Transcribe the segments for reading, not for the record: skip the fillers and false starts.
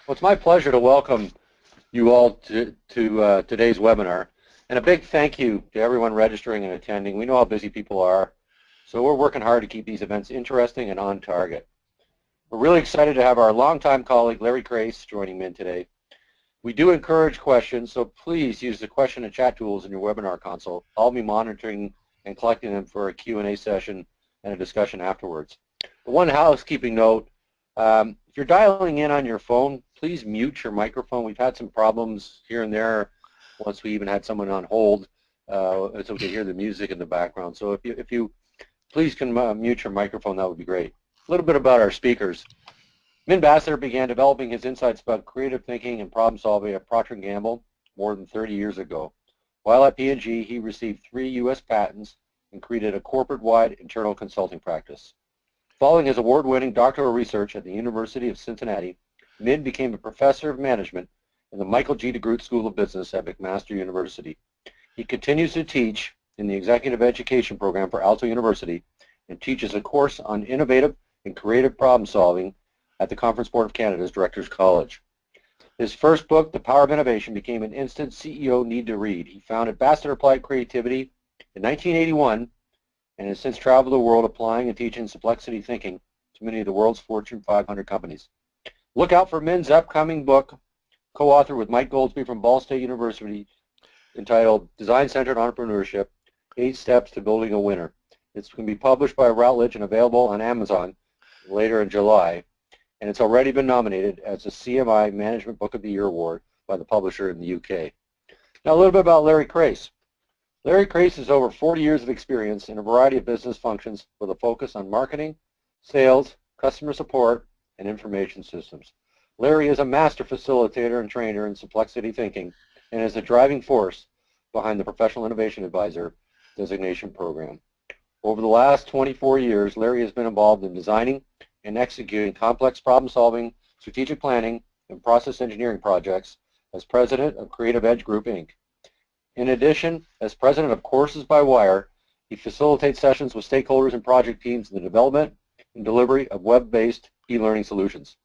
Well, it's my pleasure to welcome you all to today's webinar. And a big thank you to everyone registering and attending. We know how busy people are, so we're working hard to keep these events interesting and on target. We're really excited to have our longtime colleague, Larry Crace, joining me in today. We do encourage questions, so please use the question and chat tools in your webinar console. I'll be monitoring and collecting them for a Q&A session and a discussion afterwards. But one housekeeping note, if you're dialing in on your phone, please mute your microphone. We've had some problems here and there. Once we even had someone on hold, so we could hear the music in the background. So if you please can mute your microphone, that would be great. A little bit about our speakers. Min Bassler began developing his insights about creative thinking and problem solving at Procter & Gamble more than 30 years ago. While at P&G, he received 3 U.S. patents and created a corporate-wide internal consulting practice. Following his award-winning doctoral research at the University of Cincinnati, Min became a professor of management in the Michael G. DeGroote School of Business at McMaster University. He continues to teach in the Executive Education Program for Aalto University and teaches a course on innovative and creative problem solving at the Conference Board of Canada's Directors College. His first book, The Power of Innovation, became an instant CEO need to read. He founded Bassler Applied Creativity in 1981 and has since traveled the world applying and teaching Simplexity Thinking to many of the world's Fortune 500 companies. Look out for Min's upcoming book, co-authored with Mike Goldsby from Ball State University, entitled Design-Centered Entrepreneurship, 8 Steps to Building a Winner. It's going to be published by Routledge and available on Amazon later in July, and it's already been nominated as the CMI Management Book of the Year Award by the publisher in the UK. Now a little bit about Larry Crace. Larry Crace has over 40 years of experience in a variety of business functions with a focus on marketing, sales, customer support, and information systems. Larry is a master facilitator and trainer in Simplexity Thinking and is the driving force behind the Professional Innovation Advisor designation program. Over the last 24 years, Larry has been involved in designing and executing complex problem-solving, strategic planning, and process engineering projects as president of Creative Edge Group, Inc. In addition, as president of Courses by Wire, he facilitates sessions with stakeholders and project teams in the development and delivery of web-based e-learning solutions.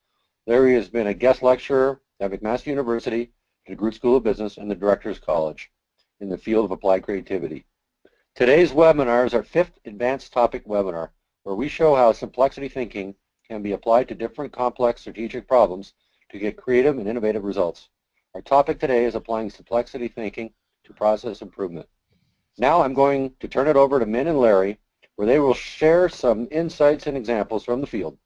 Larry has been a guest lecturer at McMaster University, the DeGroote School of Business, and the Directors College in the field of applied creativity. Today's webinar is our 5th advanced topic webinar, where we show how Simplexity Thinking can be applied to different complex strategic problems to get creative and innovative results. Our topic today is applying Simplexity Thinking to process improvement. Now I'm going to turn it over to Min and Larry, where they will share some insights and examples from the field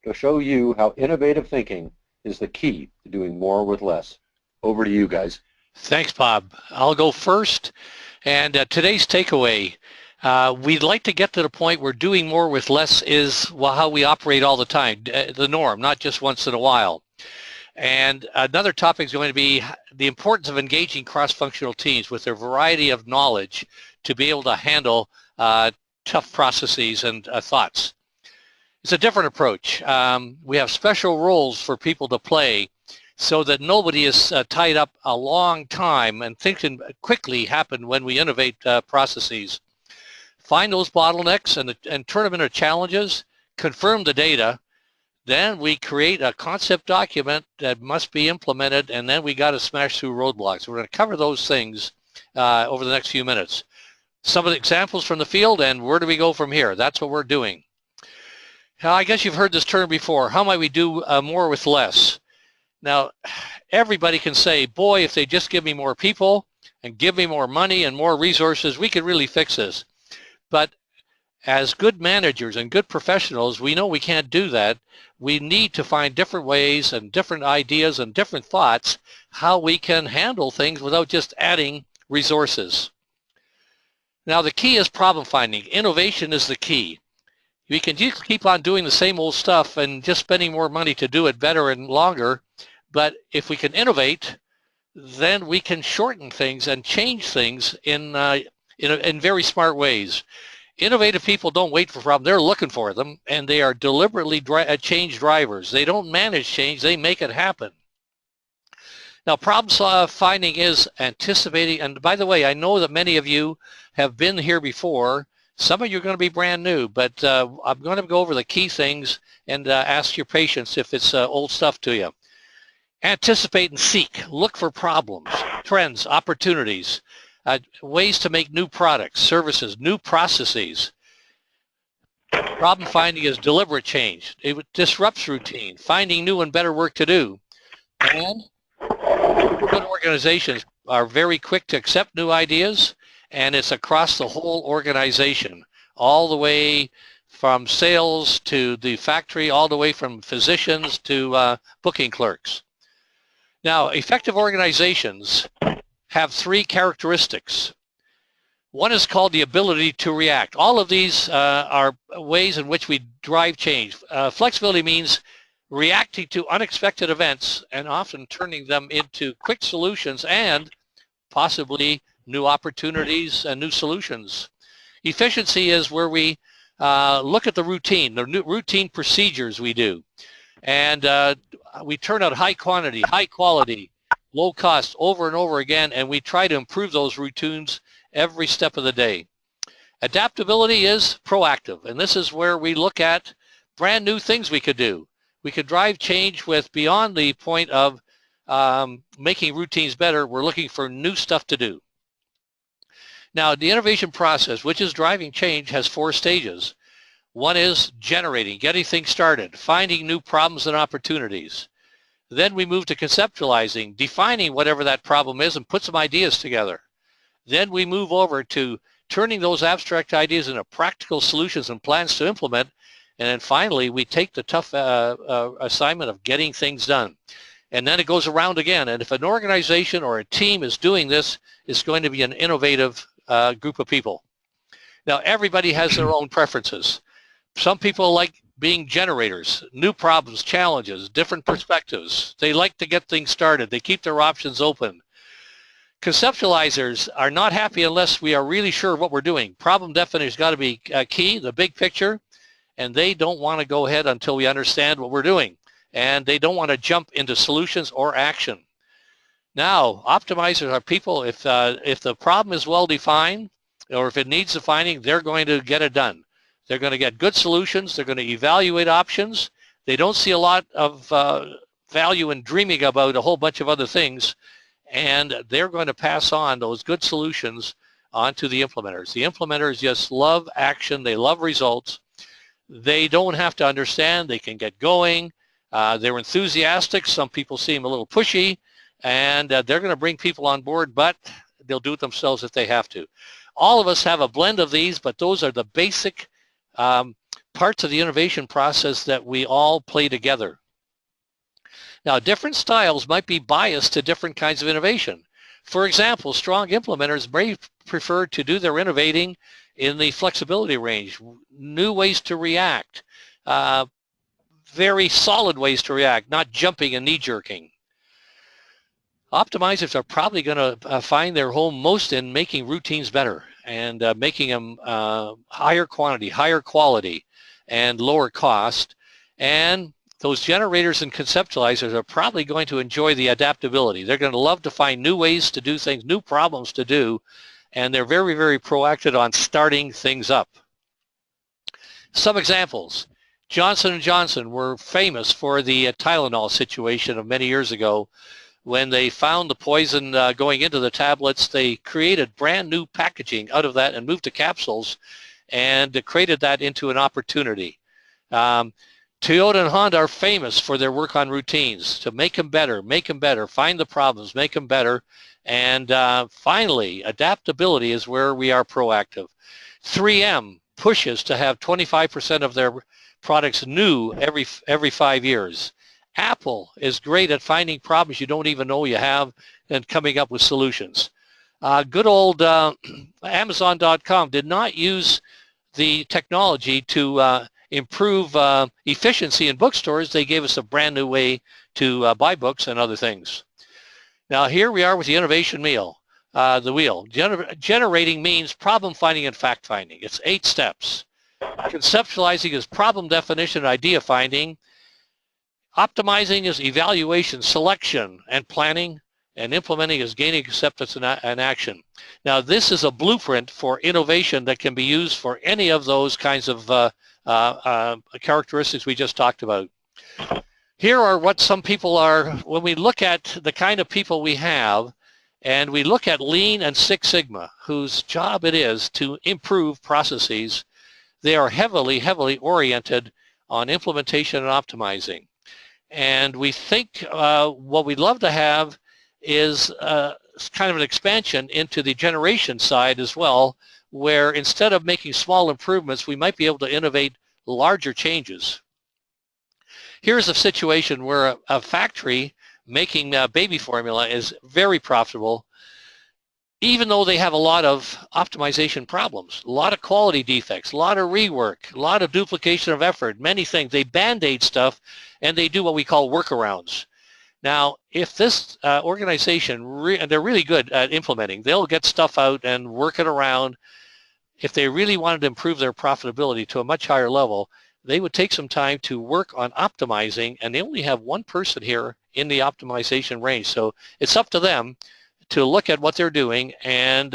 to show you how innovative thinking is the key to doing more with less. Over to you guys. Thanks, Bob. I'll go first. And today's takeaway, we'd like to get to the point where doing more with less is how we operate all the time, the norm, not just once in a while. And another topic is going to be the importance of engaging cross-functional teams with their variety of knowledge to be able to handle tough processes and thoughts. It's a different approach. We have special roles for people to play so that nobody is tied up a long time, and things can quickly happen when we innovate processes. Find those bottlenecks and turn them into challenges, confirm the data, then we create a concept document that must be implemented, and then we got to smash through roadblocks. We're going to cover those things over the next few minutes. Some of the examples from the field, and where do we go from here? That's what we're doing. Now, I guess you've heard this term before. How might we do more with less? Now, everybody can say, boy, if they just give me more people and give me more money and more resources, we could really fix this. But as good managers and good professionals, we know we can't do that. We need to find different ways and different ideas and different thoughts how we can handle things without just adding resources. Now, the key is problem finding. Innovation is the key. We can just keep on doing the same old stuff and just spending more money to do it better and longer. But if we can innovate, then we can shorten things and change things in very smart ways. Innovative people don't wait for problems. They're looking for them, and they are deliberately change drivers. They don't manage change. They make it happen. Now, problem finding is anticipating. And by the way, I know that many of you have been here before. Some of you are going to be brand new, but I'm going to go over the key things and ask your patience if it's old stuff to you. Anticipate and seek. Look for problems, trends, opportunities, ways to make new products, services, new processes. Problem finding is deliberate change. It disrupts routine, finding new and better work to do. And good organizations are very quick to accept new ideas, and it's across the whole organization, all the way from sales to the factory, all the way from physicians to booking clerks. Now, effective organizations have three characteristics. One is called the ability to react. All of these are ways in which we drive change. Flexibility means reacting to unexpected events and often turning them into quick solutions and possibly new opportunities and new solutions. Efficiency is where we look at the new routine procedures we do. And we turn out high quantity, high quality, low cost over and over again, and we try to improve those routines every step of the day. Adaptability is proactive, and this is where we look at brand new things we could do. We could drive change with beyond the point of making routines better. We're looking for new stuff to do. Now, the innovation process, which is driving change, has 4 stages. One is generating, getting things started, finding new problems and opportunities. Then we move to conceptualizing, defining whatever that problem is and put some ideas together. Then we move over to turning those abstract ideas into practical solutions and plans to implement. And then finally, we take the tough assignment of getting things done. And then it goes around again. And if an organization or a team is doing this, it's going to be an innovative group of people. Now, everybody has their own preferences. Some people like being generators, new problems, challenges, different perspectives. They like to get things started. They keep their options open. Conceptualizers are not happy unless we are really sure what we're doing. Problem definition has got to be key, the big picture, and they don't want to go ahead until we understand what we're doing. And they don't want to jump into solutions or action. Now, optimizers are people, if the problem is well defined or if it needs defining, they're going to get it done. They're going to get good solutions. They're going to evaluate options. They don't see a lot of value in dreaming about a whole bunch of other things, and they're going to pass on those good solutions onto the implementers. The implementers just love action. They love results. They don't have to understand. They can get going. They're enthusiastic. Some people seem a little pushy, and they're going to bring people on board, but they'll do it themselves if they have to. All of us have a blend of these, but those are the basic parts of the innovation process that we all play together. Now, different styles might be biased to different kinds of innovation. For example, strong implementers may prefer to do their innovating in the flexibility range, new ways to react, very solid ways to react, not jumping and knee-jerking. Optimizers are probably going to find their home most in making routines better and making them higher quantity, higher quality, and lower cost. And those generators and conceptualizers are probably going to enjoy the adaptability. They're going to love to find new ways to do things, new problems to do, and they're very, very proactive on starting things up. Some examples. Johnson & Johnson were famous for the Tylenol situation of many years ago. When they found the poison going into the tablets, they created brand new packaging out of that and moved to capsules and created that into an opportunity. Toyota and Honda are famous for their work on routines to make them better, find the problems, make them better. And finally, adaptability is where we are proactive. 3M pushes to have 25% of their products new every 5 years. Apple is great at finding problems you don't even know you have and coming up with solutions. Good old Amazon.com did not use the technology to improve efficiency in bookstores. They gave us a brand new way to buy books and other things. Now here we are with the innovation wheel. Generating means problem finding and fact finding. It's 8 steps. Conceptualizing is problem definition and idea finding. Optimizing is evaluation, selection, and planning, and implementing is gaining acceptance and action. Now, this is a blueprint for innovation that can be used for any of those kinds of characteristics we just talked about. Here are what some people are, when we look at the kind of people we have, and we look at Lean and Six Sigma, whose job it is to improve processes, they are heavily, heavily oriented on implementation and optimizing. And we think what we'd love to have is kind of an expansion into the generation side as well, where instead of making small improvements, we might be able to innovate larger changes. Here's a situation where a factory making baby formula is very profitable, even though they have a lot of optimization problems, a lot of quality defects, a lot of rework, a lot of duplication of effort, many things. They band-aid stuff, and they do what we call workarounds. Now, if this organization, and they're really good at implementing, they'll get stuff out and work it around. If they really wanted to improve their profitability to a much higher level, they would take some time to work on optimizing, and they only have one person here in the optimization range. So it's up to them to look at what they're doing, and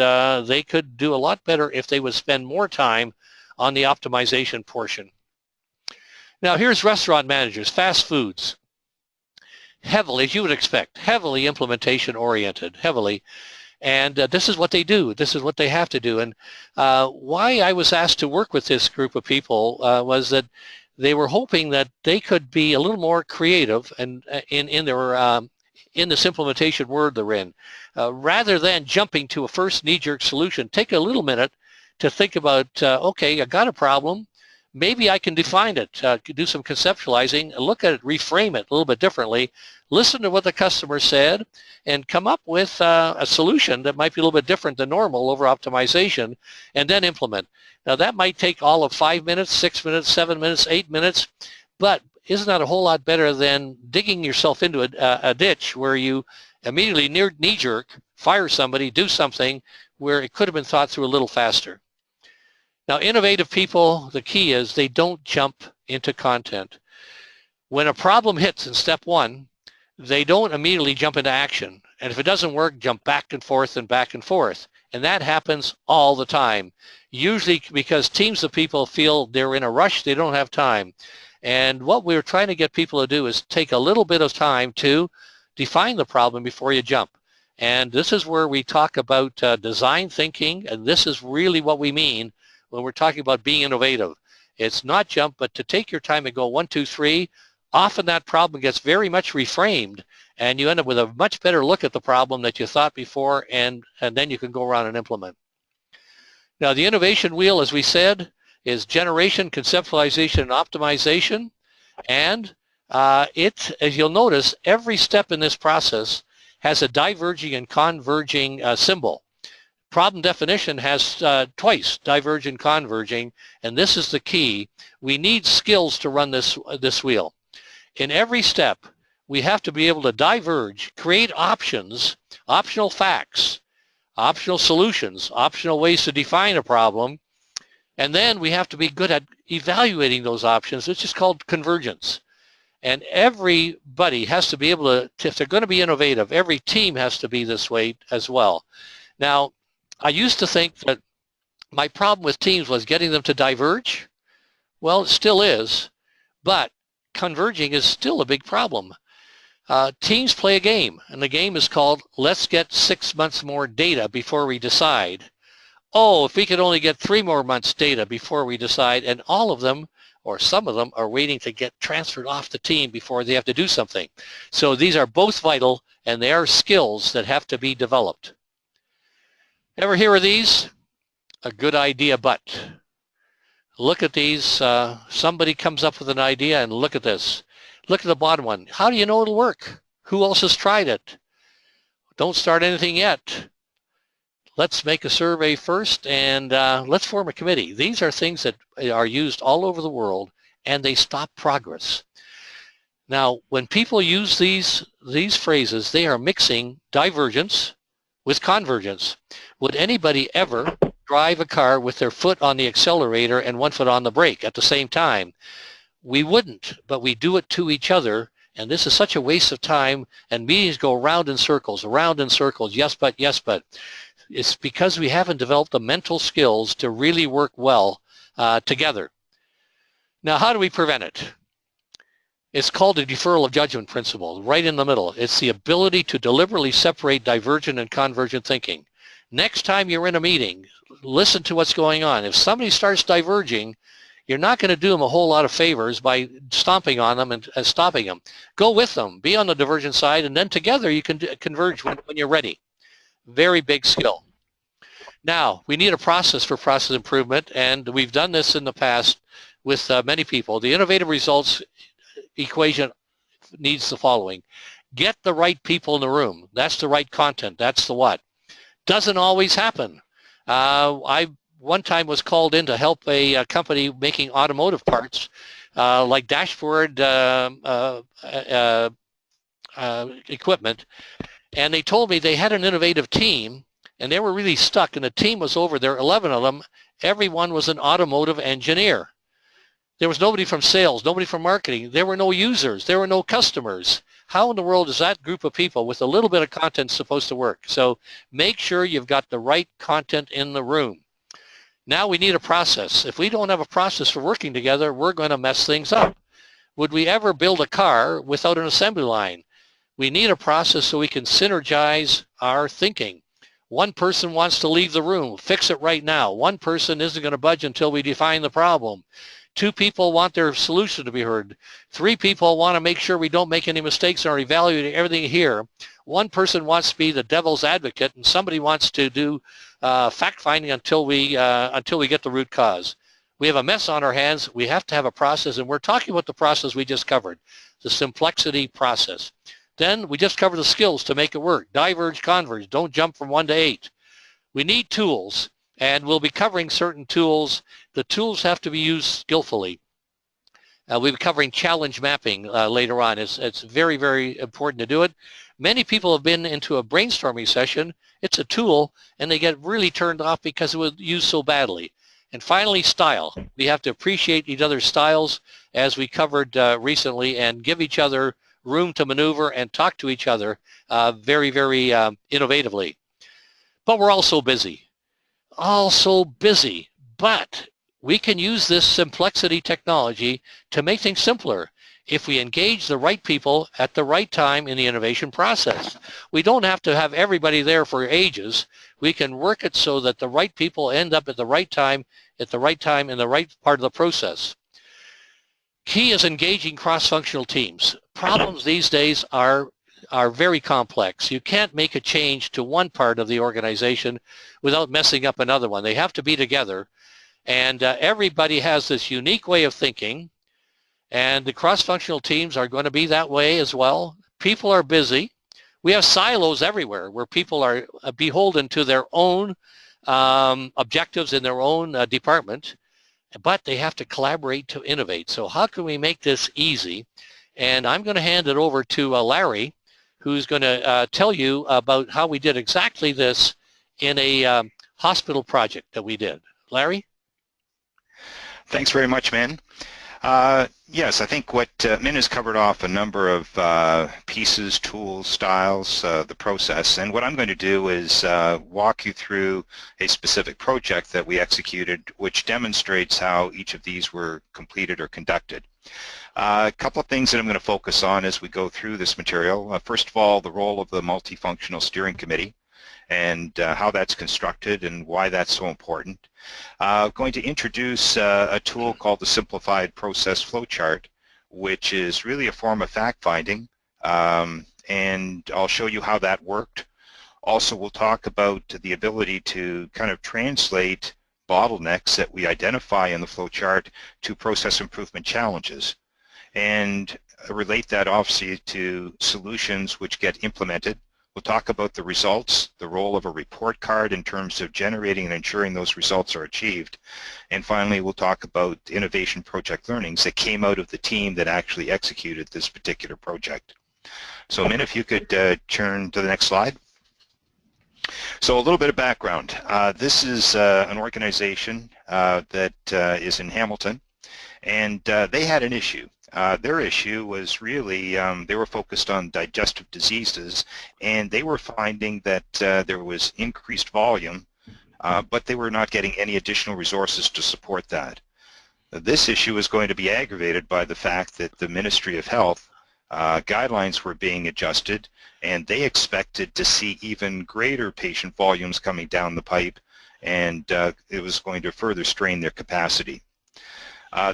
they could do a lot better if they would spend more time on the optimization portion. Now here's restaurant managers, fast foods. Heavily, as you would expect, heavily implementation oriented, heavily. And this is what they do. This is what they have to do. And why I was asked to work with this group of people was that they were hoping that they could be a little more creative and in this implementation world they're in. Rather than jumping to a first knee-jerk solution, take a little minute to think about, okay, I got a problem. Maybe I can define it, do some conceptualizing, look at it, reframe it a little bit differently, listen to what the customer said, and come up with a solution that might be a little bit different than normal over optimization, and then implement. Now that might take all of 5 minutes, 6 minutes, 7 minutes, 8 minutes, but isn't that a whole lot better than digging yourself into a ditch where you immediately knee-jerk, fire somebody, do something where it could have been thought through a little faster. Now, innovative people, the key is they don't jump into content. When a problem hits in step one, they don't immediately jump into action. And if it doesn't work, jump back and forth and back and forth. And that happens all the time, usually because teams of people feel they're in a rush, they don't have time. And what we're trying to get people to do is take a little bit of time to define the problem before you jump. And this is where we talk about design thinking, and this is really what we mean when we're talking about being innovative. It's not jump, but to take your time and go 1, 2, 3. Often that problem gets very much reframed, and you end up with a much better look at the problem that you thought before, and then you can go around and implement. Now the innovation wheel, as we said, is generation, conceptualization, and optimization. And as you'll notice, every step in this process has a diverging and converging symbol. Problem definition has twice, diverging, converging, and this is the key. We need skills to run this wheel. In every step, we have to be able to diverge, create options, optional facts, optional solutions, optional ways to define a problem, and then we have to be good at evaluating those options, which is called convergence. And everybody has to be able to, if they're going to be innovative, every team has to be this way as well. Now, I used to think that my problem with teams was getting them to diverge. Well, it still is, but converging is still a big problem. Teams play a game, and the game is called, let's get 6 months more data before we decide. Oh, if we could only get 3 more months data before we decide, and all of them, or some of them, are waiting to get transferred off the team before they have to do something. So these are both vital, and they are skills that have to be developed. Ever hear of these? A good idea, but. Look at these. Somebody comes up with an idea, and look at this. Look at the bottom one. How do you know it'll work? Who else has tried it? Don't start anything yet. Let's make a survey first, and let's form a committee. These are things that are used all over the world, and they stop progress. Now, when people use these phrases, they are mixing divergence with convergence. Would anybody ever drive a car with their foot on the accelerator and one foot on the brake at the same time? We wouldn't, but we do it to each other, and this is such a waste of time, and meetings go around in circles, yes, but, yes, but. It's because we haven't developed the mental skills to really work well together. Now, how do we prevent it? It's called the deferral of judgment principle, right in the middle. It's the ability to deliberately separate divergent and convergent thinking. Next time you're in a meeting, listen to what's going on. If somebody starts diverging, you're not going to do them a whole lot of favors by stomping on them and stopping them. Go with them, be on the divergent side, and then together you can converge when you're ready. Very big skill. Now, we need a process for process improvement, and we've done this in the past with many people. The innovative results equation needs the following. Get the right people in the room. That's the right content. That's the what. Doesn't always happen. I one time was called in to help a company making automotive parts like dashboard equipment, and they told me they had an innovative team and they were really stuck, and the team was over there, 11 of them. Everyone was an automotive engineer. There was nobody from sales, nobody from marketing. There were no users. There were no customers. How in the world is that group of people with a little bit of content supposed to work? So make sure you've got the right content in the room. Now we need a process. If we don't have a process for working together, we're going to mess things up. Would we ever build a car without an assembly line? We need a process so we can synergize our thinking. One person wants to leave the room. Fix it right now. One person isn't going to budge until we define the problem. Two people want their solution to be heard. Three people want to make sure we don't make any mistakes and are evaluating everything here. One person wants to be the devil's advocate, and somebody wants to do fact-finding until we get the root cause. We have a mess on our hands. We have to have a process, and we're talking about the process we just covered, the Simplexity process. Then we just cover the skills to make it work. Diverge, converge. Don't jump from 1 to 8. We need tools, and we'll be covering certain tools. The tools have to be used skillfully. We'll be covering challenge mapping later on. It's very, very important to do it. Many people have been into a brainstorming session. It's a tool, and they get really turned off because it was used so badly. And finally, style. We have to appreciate each other's styles, as we covered recently, and give each other room to maneuver and talk to each other very, very innovatively. But we're all so busy. But we can use this Simplexity technology to make things simpler if we engage the right people at the right time in the innovation process. We don't have to have everybody there for ages. We can work it so that the right people end up at the right time, in the right part of the process. Key is engaging cross-functional teams. Problems these days are very complex. You can't make a change to one part of the organization without messing up another one. They have to be together, and everybody has this unique way of thinking, and the cross-functional teams are going to be that way as well. People are busy. We have silos everywhere where people are beholden to their own objectives in their own department, but they have to collaborate to innovate. So how can we make this easy? And I'm going to hand it over to Larry, who's going to tell you about how we did exactly this in a hospital project that we did. Larry? Thanks very much, Min. Yes, I think what Min has covered off a number of pieces, tools, styles, the process, and what I'm going to do is walk you through a specific project that we executed which demonstrates how each of these were completed or conducted. A couple of things that I'm going to focus on as we go through this material. First of all, the role of the multifunctional steering committee and how that's constructed and why that's so important. Going to introduce a tool called the Simplified Process Flowchart, which is really a form of fact-finding, and I'll show you how that worked. Also, we'll talk about the ability to kind of translate bottlenecks that we identify in the flowchart to process improvement challenges, and relate that obviously to solutions which get implemented. We'll talk about the results, the role of a report card in terms of generating and ensuring those results are achieved. And finally, we'll talk about innovation project learnings that came out of the team that actually executed this particular project. So Min, if you could turn to the next slide. So a little bit of background. This is an organization that is in Hamilton, and they had an issue. Their issue was really, they were focused on digestive diseases, and they were finding that there was increased volume, but they were not getting any additional resources to support that. This issue was going to be aggravated by the fact that the Ministry of Health guidelines were being adjusted, and they expected to see even greater patient volumes coming down the pipe, and it was going to further strain their capacity.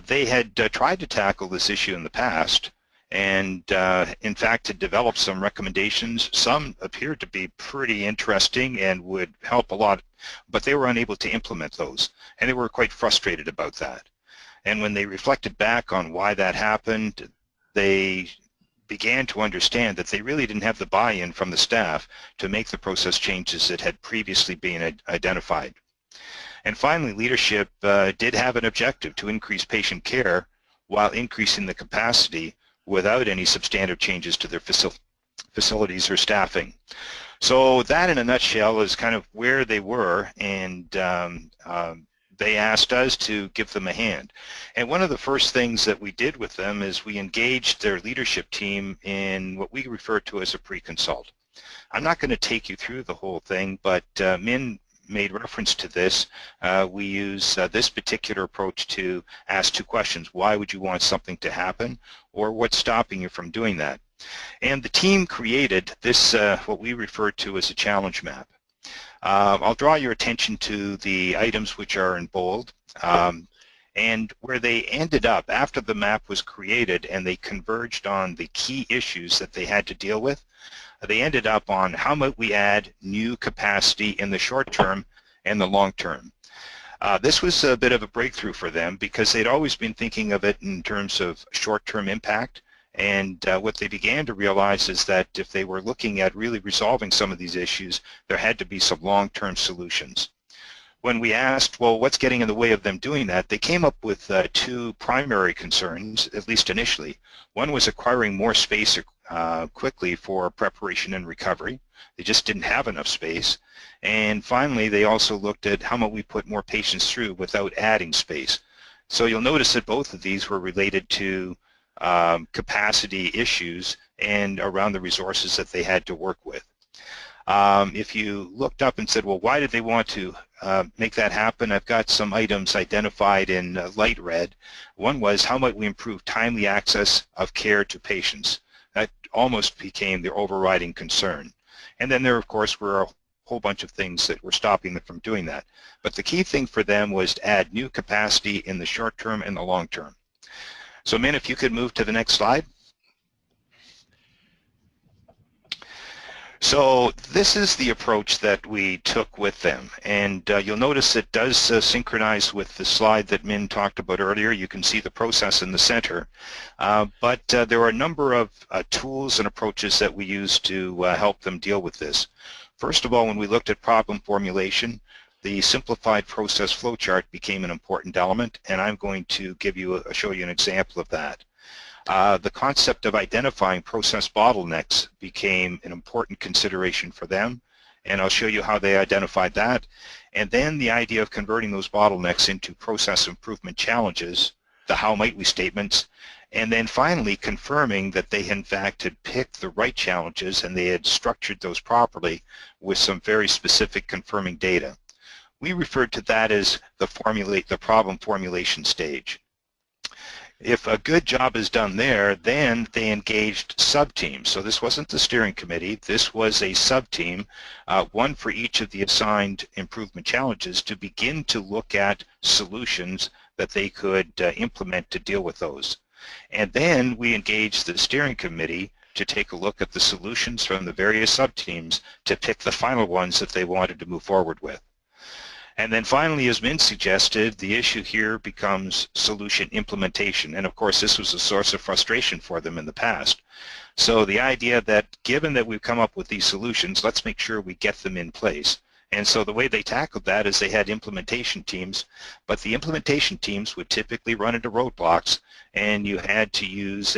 They had tried to tackle this issue in the past, and in fact had developed some recommendations. Some appeared to be pretty interesting and would help a lot, but they were unable to implement those, and they were quite frustrated about that. And when they reflected back on why that happened, they began to understand that they really didn't have the buy-in from the staff to make the process changes that had previously been identified. And finally, leadership did have an objective to increase patient care while increasing the capacity without any substantive changes to their facilities or staffing. So that, in a nutshell, is kind of where they were, and they asked us to give them a hand. And one of the first things that we did with them is we engaged their leadership team in what we refer to as a pre-consult. I'm not going to take you through the whole thing, but Min made reference to this. We use this particular approach to ask two questions. Why would you want something to happen, or what's stopping you from doing that? And the team created this, what we refer to as a challenge map. I'll draw your attention to the items which are in bold, and where they ended up after the map was created and they converged on the key issues that they had to deal with. They ended up on how might we add new capacity in the short term and the long term. This was a bit of a breakthrough for them because they'd always been thinking of it in terms of short-term impact, and what they began to realize is that if they were looking at really resolving some of these issues, there had to be some long-term solutions. When we asked, well, what's getting in the way of them doing that, they came up with two primary concerns, at least initially. One was acquiring more space quickly for preparation and recovery. They just didn't have enough space. And finally, they also looked at how might we put more patients through without adding space. So you'll notice that both of these were related to capacity issues and around the resources that they had to work with. If you looked up and said, well, why did they want to make that happen? I've got some items identified in light red. One was, how might we improve timely access of care to patients? That almost became their overriding concern. And then there, of course, were a whole bunch of things that were stopping them from doing that. But the key thing for them was to add new capacity in the short term and the long term. So, Min, if you could move to the next slide. So this is the approach that we took with them, and you'll notice it does synchronize with the slide that Min talked about earlier. You can see the process in the center, but there are a number of tools and approaches that we use to help them deal with this. First of all, when we looked at problem formulation, the simplified process flowchart became an important element, and I'm going to show you an example of that. The concept of identifying process bottlenecks became an important consideration for them, and I'll show you how they identified that. And then the idea of converting those bottlenecks into process improvement challenges, the how might we statements, and then finally confirming that they in fact had picked the right challenges and they had structured those properly with some very specific confirming data. We referred to that as the problem formulation stage. If a good job is done there, then they engaged sub-teams. So this wasn't the steering committee, this was a sub-team, one for each of the assigned improvement challenges, to begin to look at solutions that they could implement to deal with those. And then we engaged the steering committee to take a look at the solutions from the various sub-teams to pick the final ones that they wanted to move forward with. And then finally, as Min suggested, the issue here becomes solution implementation. And of course, this was a source of frustration for them in the past. So the idea that given that we've come up with these solutions, let's make sure we get them in place. And so the way they tackled that is they had implementation teams, but the implementation teams would typically run into roadblocks, and you had to use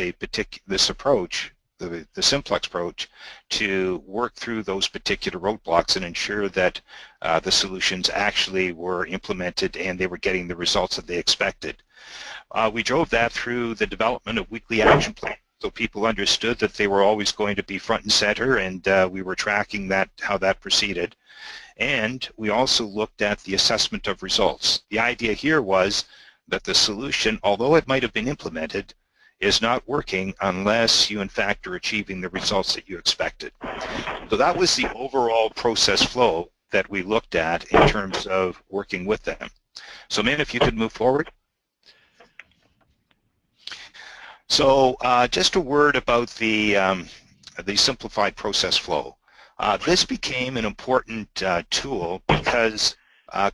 this approach, the simplex approach, to work through those particular roadblocks and ensure that the solutions actually were implemented and they were getting the results that they expected. We drove that through the development of weekly action plans, so people understood that they were always going to be front and center, and we were tracking that, how that proceeded. And we also looked at the assessment of results. The idea here was that the solution, although it might have been implemented, is not working unless you in fact are achieving the results that you expected. So that was the overall process flow that we looked at in terms of working with them. So Min, if you could move forward. So just a word about the simplified process flow. This became an important tool because,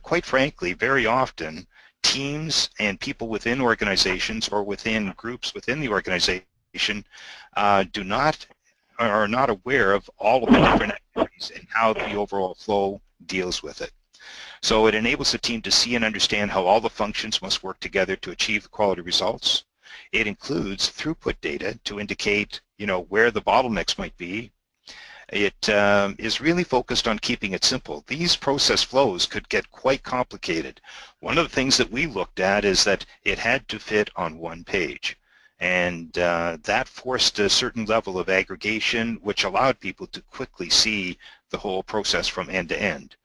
quite frankly, very often teams and people within organizations or within groups within the organization are not aware of all of the different activities and how the overall flow deals with it. So it enables the team to see and understand how all the functions must work together to achieve the quality results. It includes throughput data to indicate, where the bottlenecks might be. It is really focused on keeping it simple. These process flows could get quite complicated. One of the things that we looked at is that it had to fit on one page. And that forced a certain level of aggregation, which allowed people to quickly see the whole process from end to end.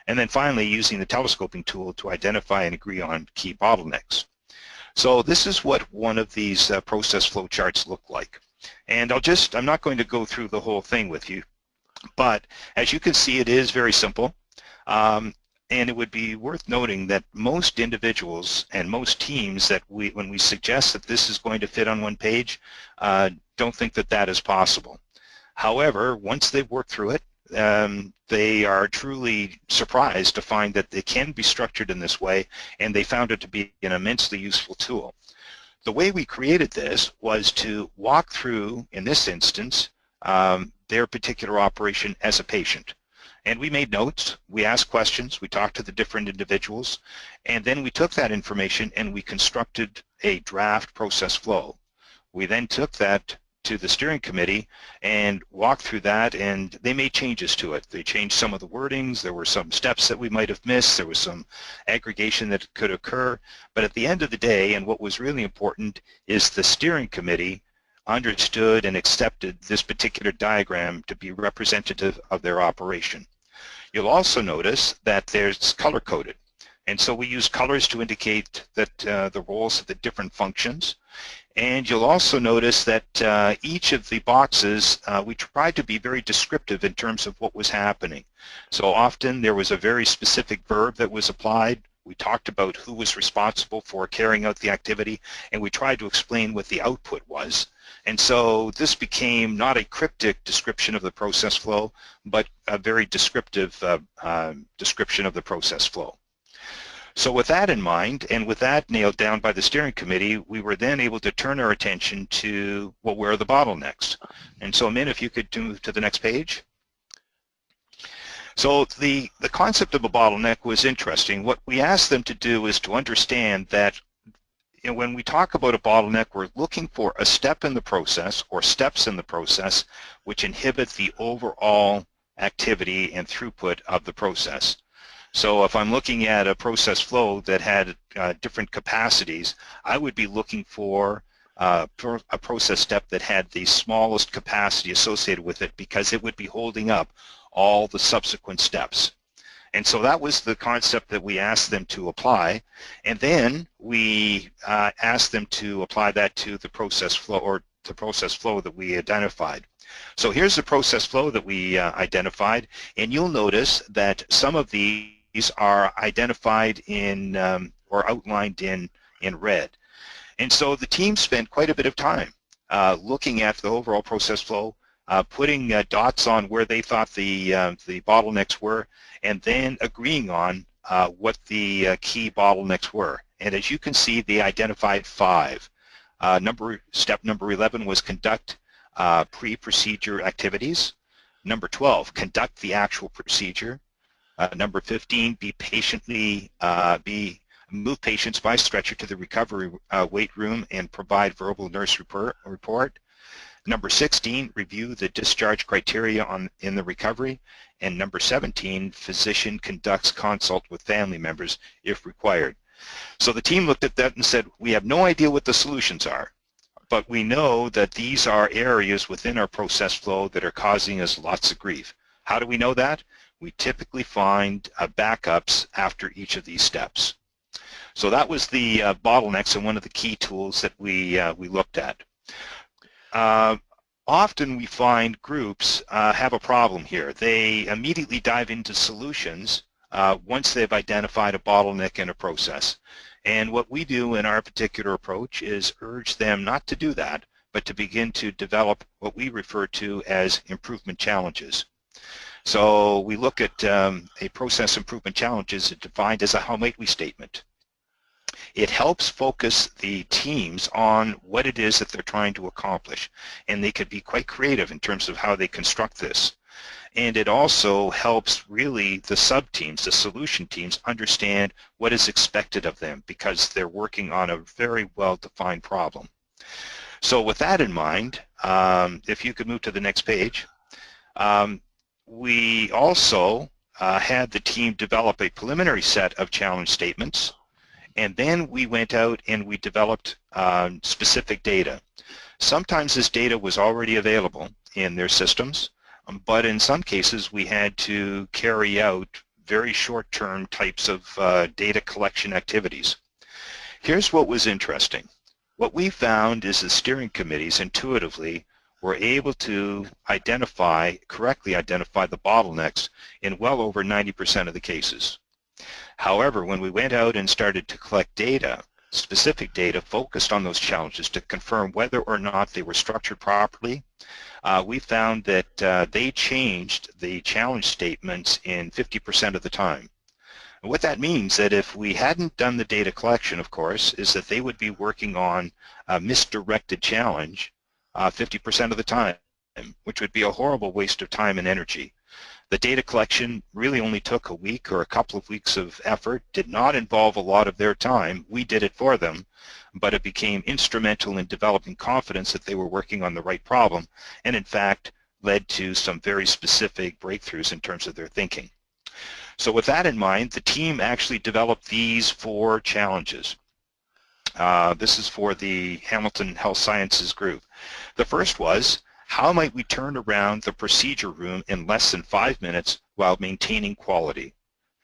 And then finally, using the telescoping tool to identify and agree on key bottlenecks. So this is what one of these process flow charts look like. And I'm not going to go through the whole thing with you, but as you can see, it is very simple. And it would be worth noting that most individuals and most teams that when we suggest that this is going to fit on one page, don't think that that is possible. However, once they've worked through it, they are truly surprised to find that they can be structured in this way, and they found it to be an immensely useful tool. The way we created this was to walk through, in this instance, their particular operation as a patient. And we made notes, we asked questions, we talked to the different individuals, and then we took that information and we constructed a draft process flow. We then took that to the steering committee and walked through that, and they made changes to it. They changed some of the wordings, there were some steps that we might have missed, there was some aggregation that could occur, but at the end of the day, and what was really important, is the steering committee understood and accepted this particular diagram to be representative of their operation. You'll also notice that there's color-coded, and so we use colors to indicate that the roles of the different functions. And you'll also notice that each of the boxes, we tried to be very descriptive in terms of what was happening. So often there was a very specific verb that was applied. We talked about who was responsible for carrying out the activity, and we tried to explain what the output was. And so this became not a cryptic description of the process flow, but a very descriptive description of the process flow. So with that in mind, and with that nailed down by the steering committee, we were then able to turn our attention to, well, where are the bottlenecks? And so, Min, if you could move to the next page. So the concept of a bottleneck was interesting. What we asked them to do is to understand that when we talk about a bottleneck, we're looking for a step in the process or steps in the process which inhibit the overall activity and throughput of the process. So if I'm looking at a process flow that had different capacities, I would be looking for a process step that had the smallest capacity associated with it, because it would be holding up all the subsequent steps. And so that was the concept that we asked them to apply, and then we asked them to apply that to the process flow, or the process flow that we identified. So here's the process flow that we identified, and you'll notice that some of these are identified in or outlined in red. And so the team spent quite a bit of time looking at the overall process flow, putting dots on where they thought the bottlenecks were, and then agreeing on what the key bottlenecks were. And as you can see, they identified 5. Step number 11 was conduct pre-procedure activities. Number 12, conduct the actual procedure. Number 15, move patients by stretcher to the recovery weight room and provide verbal nurse report. Number 16, review the discharge criteria in the recovery. And number 17, physician conducts consult with family members if required. So the team looked at that and said, we have no idea what the solutions are, but we know that these are areas within our process flow that are causing us lots of grief. How do we know that? We typically find backups after each of these steps. So that was the bottlenecks and one of the key tools that we looked at. Often we find groups have a problem here. They immediately dive into solutions once they've identified a bottleneck in a process. And what we do in our particular approach is urge them not to do that, but to begin to develop what we refer to as improvement challenges. So we look at a process improvement challenge is defined as a how might we statement. It helps focus the teams on what it is that they're trying to accomplish, and they could be quite creative in terms of how they construct this. And it also helps really the sub-teams, the solution teams, understand what is expected of them because they're working on a very well-defined problem. So with that in mind, if you could move to the next page, we also had the team develop a preliminary set of challenge statements, and then we went out and we developed specific data. Sometimes this data was already available in their systems, but in some cases we had to carry out very short-term types of data collection activities. Here's what was interesting. What we found is the steering committees intuitively were able to correctly identify the bottlenecks in well over 90% of the cases. However, when we went out and started to collect data, specific data focused on those challenges to confirm whether or not they were structured properly, we found that they changed the challenge statements in 50% of the time. And what that means that if we hadn't done the data collection, of course, is that they would be working on a misdirected challenge 50% of the time, which would be a horrible waste of time and energy. The data collection really only took a week or a couple of weeks of effort, did not involve a lot of their time. We did it for them, but it became instrumental in developing confidence that they were working on the right problem, and in fact led to some very specific breakthroughs in terms of their thinking. So with that in mind, the team actually developed these 4 challenges. This is for the Hamilton Health Sciences group. The first was, how might we turn around the procedure room in less than 5 minutes while maintaining quality?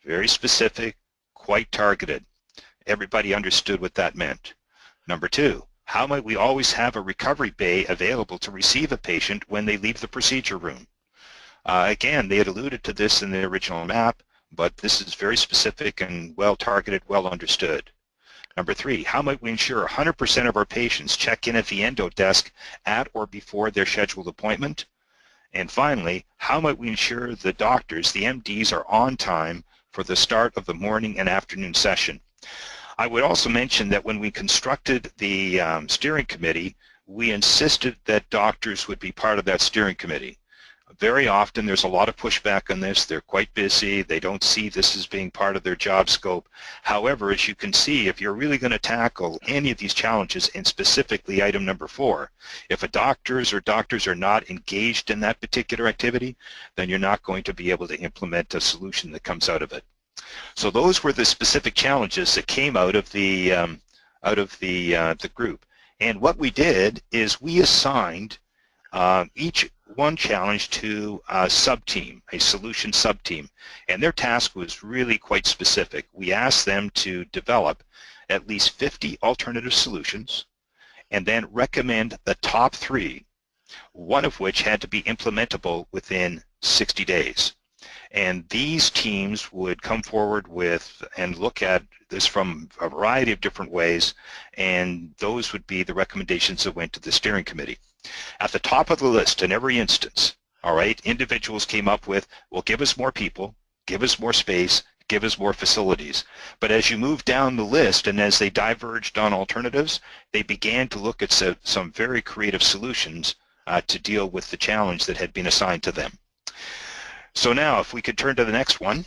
Very specific, quite targeted. Everybody understood what that meant. Number 2, how might we always have a recovery bay available to receive a patient when they leave the procedure room? Again, they had alluded to this in the original map, but this is very specific and well targeted, well understood. Number 3, how might we ensure 100% of our patients check in at the endo desk at or before their scheduled appointment? And finally, how might we ensure the doctors, the MDs, are on time for the start of the morning and afternoon session? I would also mention that when we constructed the steering committee, we insisted that doctors would be part of that steering committee. Very often there's a lot of pushback on this. They're quite busy. They don't see this as being part of their job scope. However, as you can see, if you're really going to tackle any of these challenges, and specifically item number 4, if doctors are not engaged in that particular activity, then you're not going to be able to implement a solution that comes out of it. So those were the specific challenges that came out of the group. And what we did is we assigned each one challenge to a sub-team, a solution sub-team, and their task was really quite specific. We asked them to develop at least 50 alternative solutions and then recommend the top 3, one of which had to be implementable within 60 days. And these teams would come forward with and look at this from a variety of different ways, and those would be the recommendations that went to the steering committee. At the top of the list in every instance, all right, individuals came up with, well, give us more people, give us more space, give us more facilities. But as you move down the list and as they diverged on alternatives, they began to look at some very creative solutions to deal with the challenge that had been assigned to them. So now if we could turn to the next one.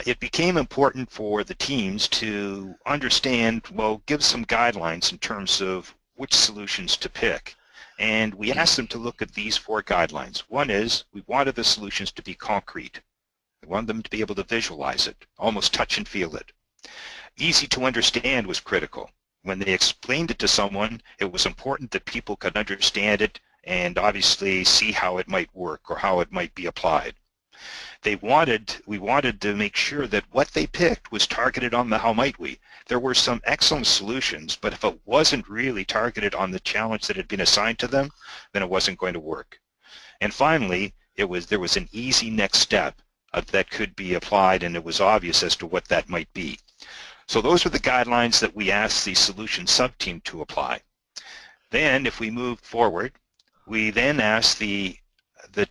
It became important for the teams to understand, well, give some guidelines in terms of which solutions to pick. And we asked them to look at these 4 guidelines. One is we wanted the solutions to be concrete. We wanted them to be able to visualize it, almost touch and feel it. Easy to understand was critical. When they explained it to someone, it was important that people could understand it and obviously see how it might work or how it might be applied. We wanted to make sure that what they picked was targeted on the how might we. There were some excellent solutions, but if it wasn't really targeted on the challenge that had been assigned to them, then it wasn't going to work. And finally, there was an easy next step that could be applied, and it was obvious as to what that might be. So those were the guidelines that we asked the solution subteam to apply. Then, if we move forward, we then asked the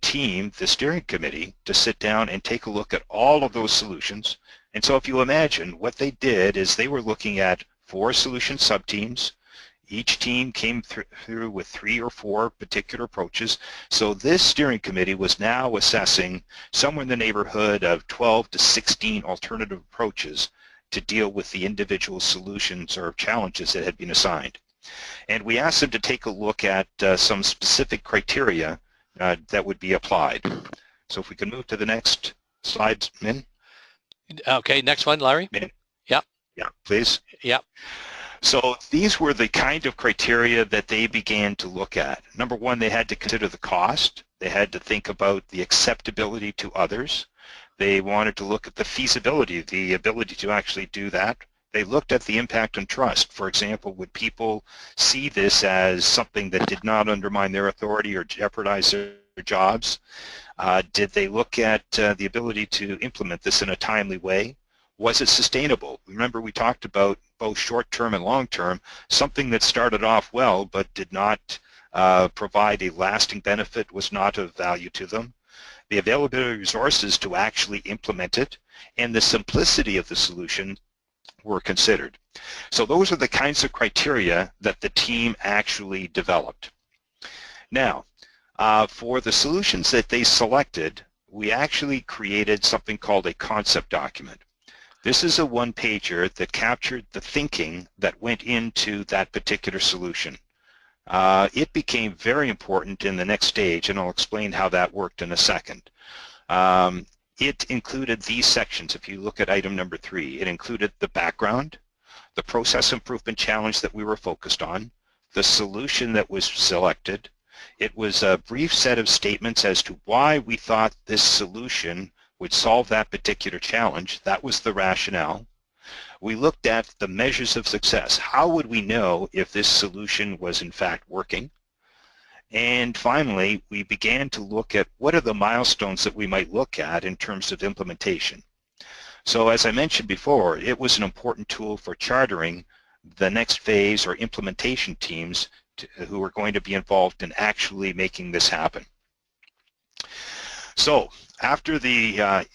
team, the steering committee, to sit down and take a look at all of those solutions. And so if you imagine, what they did is they were looking at 4 solution subteams. Each team came through with 3 or 4 particular approaches. So this steering committee was now assessing somewhere in the neighborhood of 12 to 16 alternative approaches to deal with the individual solutions or challenges that had been assigned. And we asked them to take a look at some specific criteria that would be applied. So if we can move to the next slide, Min. Okay, next one, Larry. Min. Yep. Yeah, please. Yep. So these were the kind of criteria that they began to look at. Number one, they had to consider the cost. They had to think about the acceptability to others. They wanted to look at the feasibility, the ability to actually do that. They looked at the impact on trust. For example, would people see this as something that did not undermine their authority or jeopardize their jobs? Did they look at the ability to implement this in a timely way? Was it sustainable? Remember, we talked about both short-term and long-term, something that started off well but did not provide a lasting benefit, was not of value to them. The availability of resources to actually implement it, and the simplicity of the solution were considered. So those are the kinds of criteria that the team actually developed. Now, for the solutions that they selected, we actually created something called a concept document. This is a one-pager that captured the thinking that went into that particular solution. It became very important in the next stage, and I'll explain how that worked in a second. It included these sections. If you look at item number 3, it included the background, the process improvement challenge that we were focused on, the solution that was selected. It was a brief set of statements as to why we thought this solution would solve that particular challenge. That was the rationale. We looked at the measures of success. How would we know if this solution was in fact working? And finally, we began to look at what are the milestones that we might look at in terms of implementation. So as I mentioned before, it was an important tool for chartering the next phase or implementation teams who are going to be involved in actually making this happen. So after the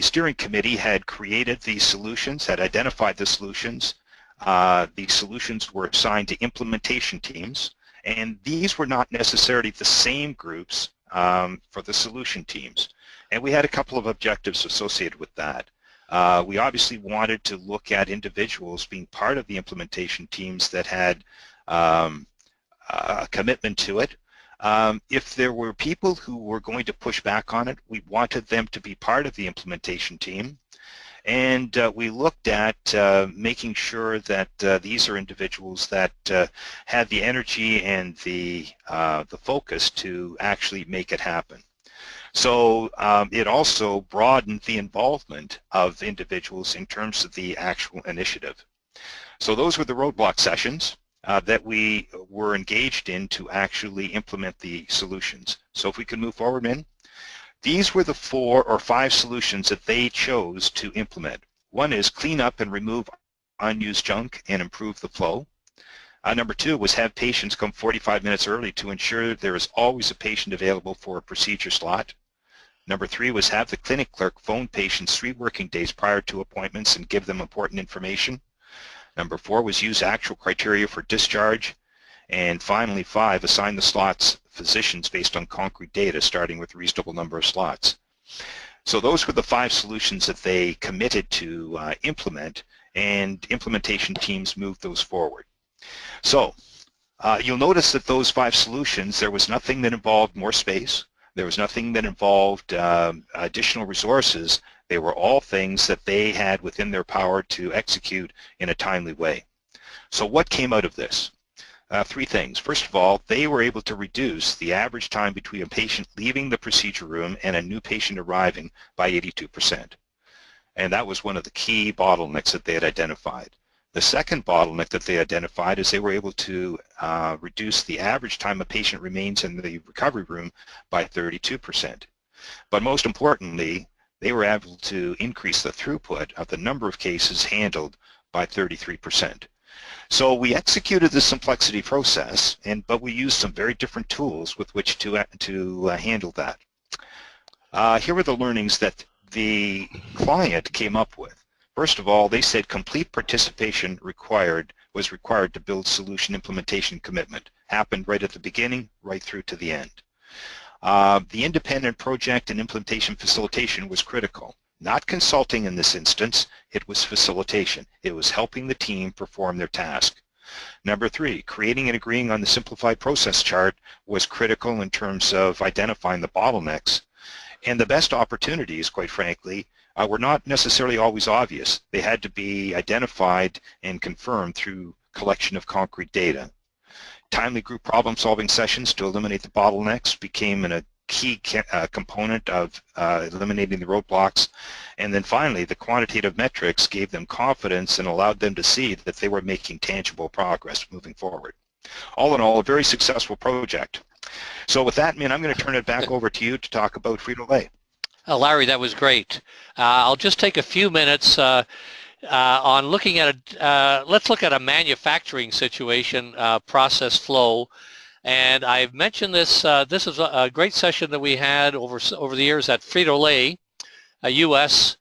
steering committee had created these solutions, had identified the solutions were assigned to implementation teams, and these were not necessarily the same groups for the solution teams. And we had a couple of objectives associated with that. We obviously wanted to look at individuals being part of the implementation teams that had a commitment to it. If there were people who were going to push back on it, we wanted them to be part of the implementation team. And we looked at making sure that these are individuals that had the energy and the focus to actually make it happen. So it also broadened the involvement of individuals in terms of the actual initiative. So those were the roadblock sessions that we were engaged in to actually implement the solutions. So if we can move forward, Min. These were the 4 or 5 solutions that they chose to implement. One is clean up and remove unused junk and improve the flow. Number 2 was have patients come 45 minutes early to ensure there is always a patient available for a procedure slot. Number 3 was have the clinic clerk phone patients 3 working days prior to appointments and give them important information. Number 4 was use actual criteria for discharge. And finally, 5, assign the slots physicians based on concrete data, starting with a reasonable number of slots. So those were the 5 solutions that they committed to implement, and implementation teams moved those forward. So you'll notice that those 5 solutions, there was nothing that involved more space. There was nothing that involved additional resources. They were all things that they had within their power to execute in a timely way. So what came out of this? three things. First of all, they were able to reduce the average time between a patient leaving the procedure room and a new patient arriving by 82%. And that was one of the key bottlenecks that they had identified. The second bottleneck that they identified is they were able to reduce the average time a patient remains in the recovery room by 32%. But most importantly, they were able to increase the throughput of the number of cases handled by 33%. So we executed the Simplexity process, but we used some very different tools with which to handle that. Here were the learnings that the client came up with. First of all, they said complete participation was required to build solution implementation commitment. Happened right at the beginning, right through to the end. The independent project and implementation facilitation was critical. Not consulting in this instance, it was facilitation. It was helping the team perform their task. Number three, creating and agreeing on the simplified process chart was critical in terms of identifying the bottlenecks. And the best opportunities, quite frankly, were not necessarily always obvious. They had to be identified and confirmed through collection of concrete data. Timely group problem-solving sessions to eliminate the bottlenecks became a key component of eliminating the roadblocks. And then finally, the quantitative metrics gave them confidence and allowed them to see that they were making tangible progress moving forward. All in all, a very successful project. So with that, man, I'm going to turn it back over to you to talk about Frito-Lay. Larry, that was great. I'll just take a few minutes on looking at let's look at a manufacturing situation, process flow. And I've mentioned this, this is a great session that we had over the years at Frito-Lay, US.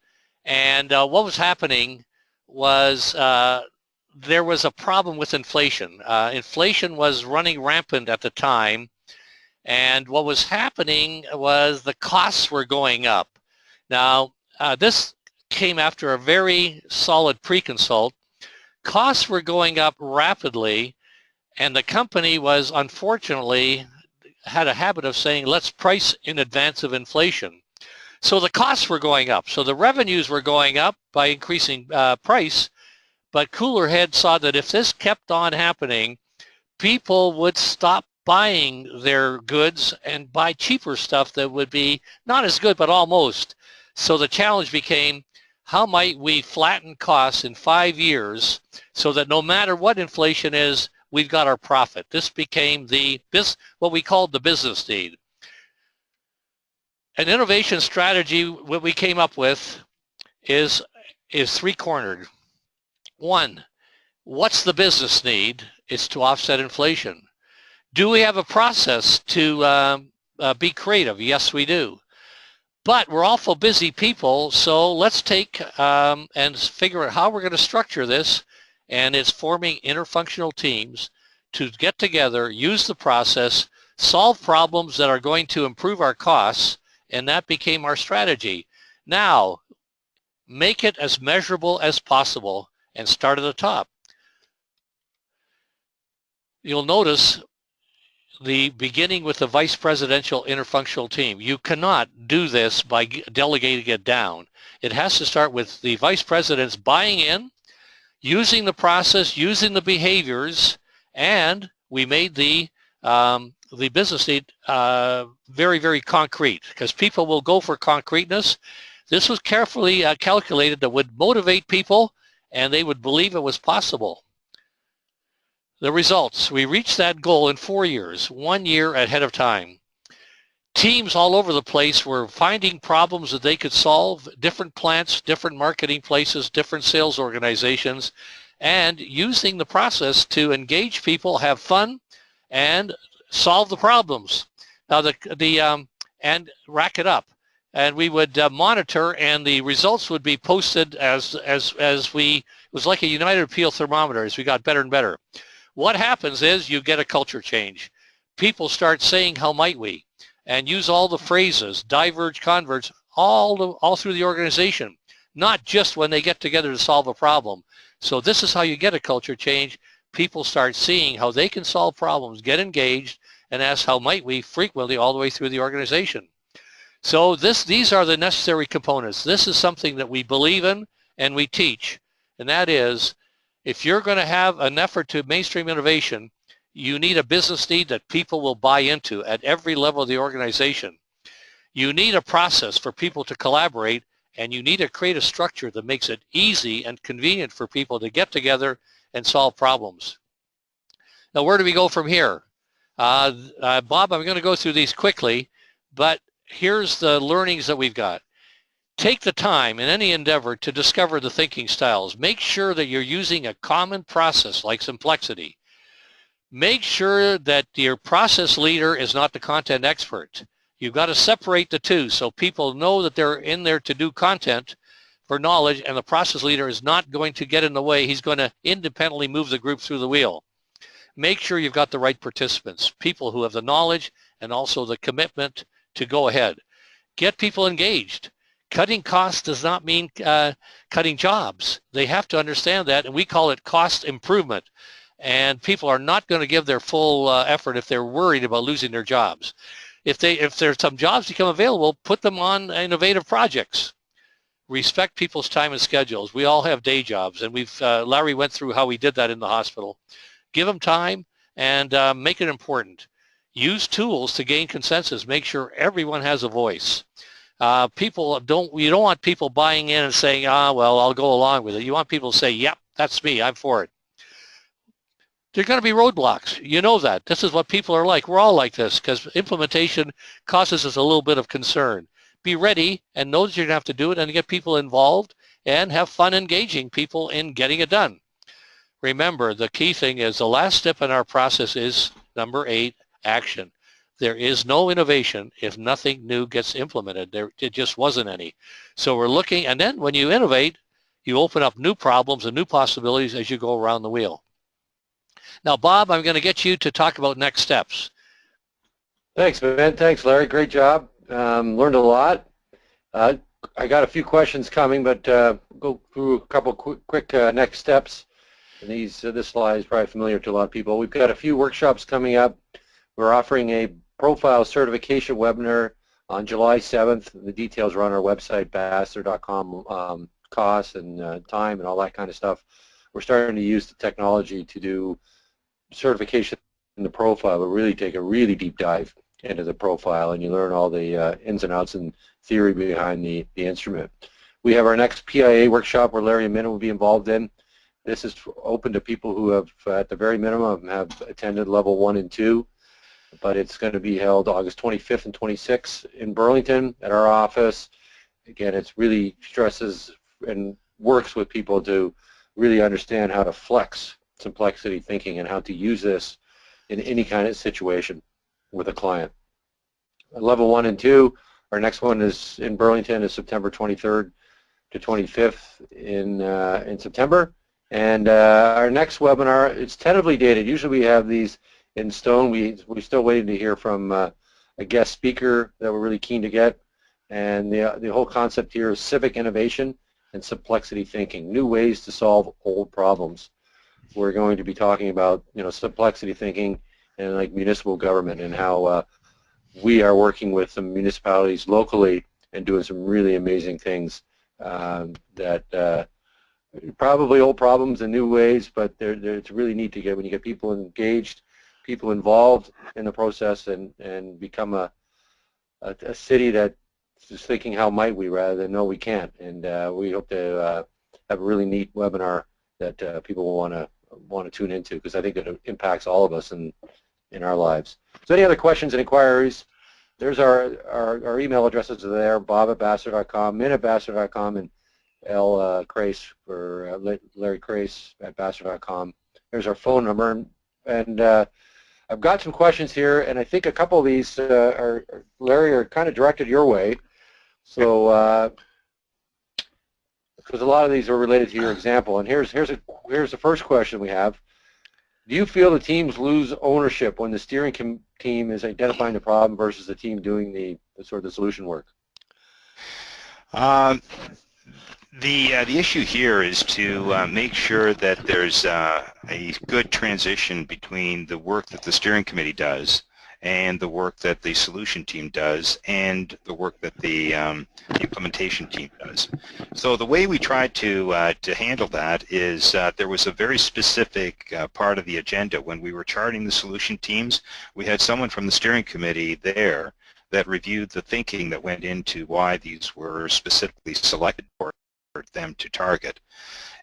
And what was happening was there was a problem with inflation. Inflation was running rampant at the time. And what was happening was the costs were going up. Now, this came after a very solid pre-consult. Costs were going up rapidly, and the company was, unfortunately, had a habit of saying, let's price in advance of inflation. So the costs were going up. So the revenues were going up by increasing price, but cooler heads saw that if this kept on happening, people would stop buying their goods and buy cheaper stuff that would be not as good, but almost. So the challenge became, how might we flatten costs in 5 years so that no matter what inflation is, we've got our profit? This became what we called the business need. An innovation strategy, what we came up with is three-cornered. One, what's the business need? It's to offset inflation. Do we have a process to be creative? Yes, we do. But we're awful busy people, so let's take and figure out how we're going to structure this. And it's forming interfunctional teams to get together, use the process, solve problems that are going to improve our costs, and that became our strategy. Now, make it as measurable as possible and start at the top. You'll notice the beginning with the vice presidential interfunctional team. You cannot do this by delegating it down. It has to start with the vice presidents buying in, using the process, using the behaviors, and we made the business need very, very concrete, because people will go for concreteness. This was carefully calculated that would motivate people, and they would believe it was possible. The results, we reached that goal in 4 years, 1 year ahead of time. Teams all over the place were finding problems that they could solve, different plants, different marketing places, different sales organizations, and using the process to engage people, have fun, and solve the problems. Now and rack it up. And we would monitor, and the results would be posted it was like a United Appeal thermometer as we got better and better. What happens is you get a culture change. People start saying, how might we? And use all the phrases, diverge, converge, all through the organization, not just when they get together to solve a problem. So this is how you get a culture change. People start seeing how they can solve problems, get engaged, and ask, how might we, frequently all the way through the organization. So these are the necessary components. This is something that we believe in and we teach, and that is, if you're going to have an effort to mainstream innovation, You need a business need that people will buy into at every level of the organization. You need a process for people to collaborate, and you need to create a structure that makes it easy and convenient for people to get together and solve problems. Now, where do we go from here? Bob, I'm going to go through these quickly, but here's the learnings that we've got. Take the time in any endeavor to discover the thinking styles. Make sure that you're using a common process like Simplexity. Make sure that your process leader is not the content expert. You've got to separate the two so people know that they're in there to do content for knowledge, and the process leader is not going to get in the way. He's going to independently move the group through the wheel. Make sure you've got the right participants, people who have the knowledge and also the commitment to go ahead. Get people engaged. Cutting costs does not mean cutting jobs. They have to understand that, and we call it cost improvement. And people are not going to give their full effort if they're worried about losing their jobs. If there's some jobs become available, put them on innovative projects. Respect people's time and schedules. We all have day jobs, and Larry went through how we did that in the hospital. Give them time and make it important. Use tools to gain consensus. Make sure everyone has a voice. You don't want people buying in and saying, well, I'll go along with it. You want people to say, yep, that's me, I'm for it. There are going to be roadblocks. You know that. This is what people are like. We're all like this because implementation causes us a little bit of concern. Be ready and know that you're going to have to do it and get people involved and have fun engaging people in getting it done. Remember, the key thing is the last step in our process is number 8, action. There is no innovation if nothing new gets implemented. It just wasn't any. So we're looking, and then when you innovate, you open up new problems and new possibilities as you go around the wheel. Now, Bob, I'm going to get you to talk about next steps. Thanks, man. Thanks, Larry. Great job. Learned a lot. I got a few questions coming, but go through a couple quick next steps. And this slide is probably familiar to a lot of people. We've got a few workshops coming up. We're offering a profile certification webinar on July 7th. The details are on our website, basser.com, costs and time and all that kind of stuff. We're starting to use the technology to do certification in the profile, but really take a really deep dive into the profile, and you learn all the ins and outs and theory behind the instrument. We have our next PIA workshop where Larry and Minna will be involved in. This is open to people who have, at the very minimum, have attended level 1 and 2, but it's going to be held August 25th and 26th in Burlington at our office. Again, it's really stresses and works with people to really understand how to flex Simplexity thinking and how to use this in any kind of situation with a client. Level 1 and 2, our next one is in Burlington is September 23rd to 25th in September. And our next webinar, it's tentatively dated. Usually we have these in stone. We're still waiting to hear from a guest speaker that we're really keen to get. And the whole concept here is civic innovation and Simplexity thinking, new ways to solve old problems. We're going to be talking about, Simplexity thinking and like municipal government and how we are working with some municipalities locally and doing some really amazing things that probably old problems in new ways, but it's really neat to get when you get people engaged, people involved in the process, and become a city that is thinking how might we rather than no we can't. And we hope to have a really neat webinar that people will want to tune into, because I think it impacts all of us in our lives. So any other questions and inquiries, there's our email addresses are there, bob@basser.com, min@basser.com, and L. Crace for Larry Crace at basser.com. There's our phone number, and I've got some questions here, and I think a couple of these Larry, are kind of directed your way. So because a lot of these are related to your example, and here's the first question we have. Do you feel the teams lose ownership when the steering team is identifying the problem versus the team doing the sort of the solution work? The issue here is to make sure that there's a good transition between the work that the steering committee does and the work that the solution team does and the work that the implementation team does. So the way we tried to handle that is there was a very specific part of the agenda. When we were charting the solution teams, we had someone from the steering committee there that reviewed the thinking that went into why these were specifically selected for them to target.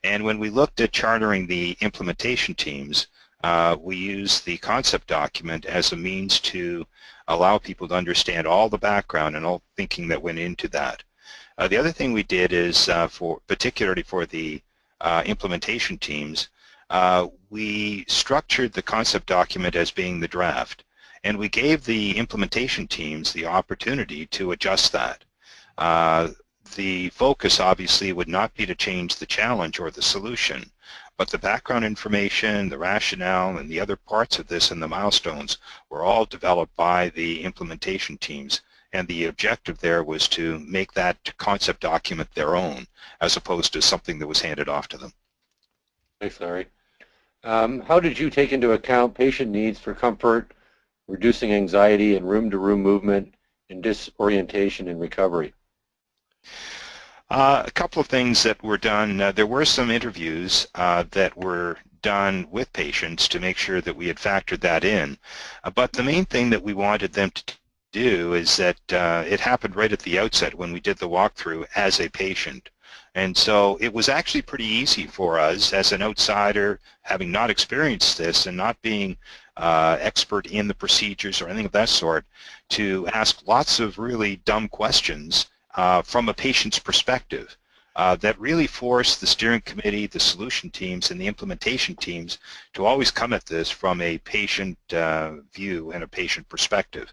And when we looked at chartering the implementation teams, we used the concept document as a means to allow people to understand all the background and all thinking that went into that. The other thing we did is, particularly for the implementation teams, we structured the concept document as being the draft, and we gave the implementation teams the opportunity to adjust that. The focus obviously would not be to change the challenge or the solution, but the background information, the rationale, and the other parts of this and the milestones were all developed by the implementation teams, and the objective there was to make that concept document their own as opposed to something that was handed off to them. Thanks, Larry. How did you take into account patient needs for comfort, reducing anxiety and room-to-room movement, and disorientation in recovery? A couple of things that were done. There were some interviews that were done with patients to make sure that we had factored that in. But the main thing that we wanted them to do is that it happened right at the outset when we did the walkthrough as a patient. And so it was actually pretty easy for us as an outsider, having not experienced this and not being expert in the procedures or anything of that sort, to ask lots of really dumb questions from a patient's perspective that really forced the steering committee, the solution teams, and the implementation teams to always come at this from a patient view and a patient perspective.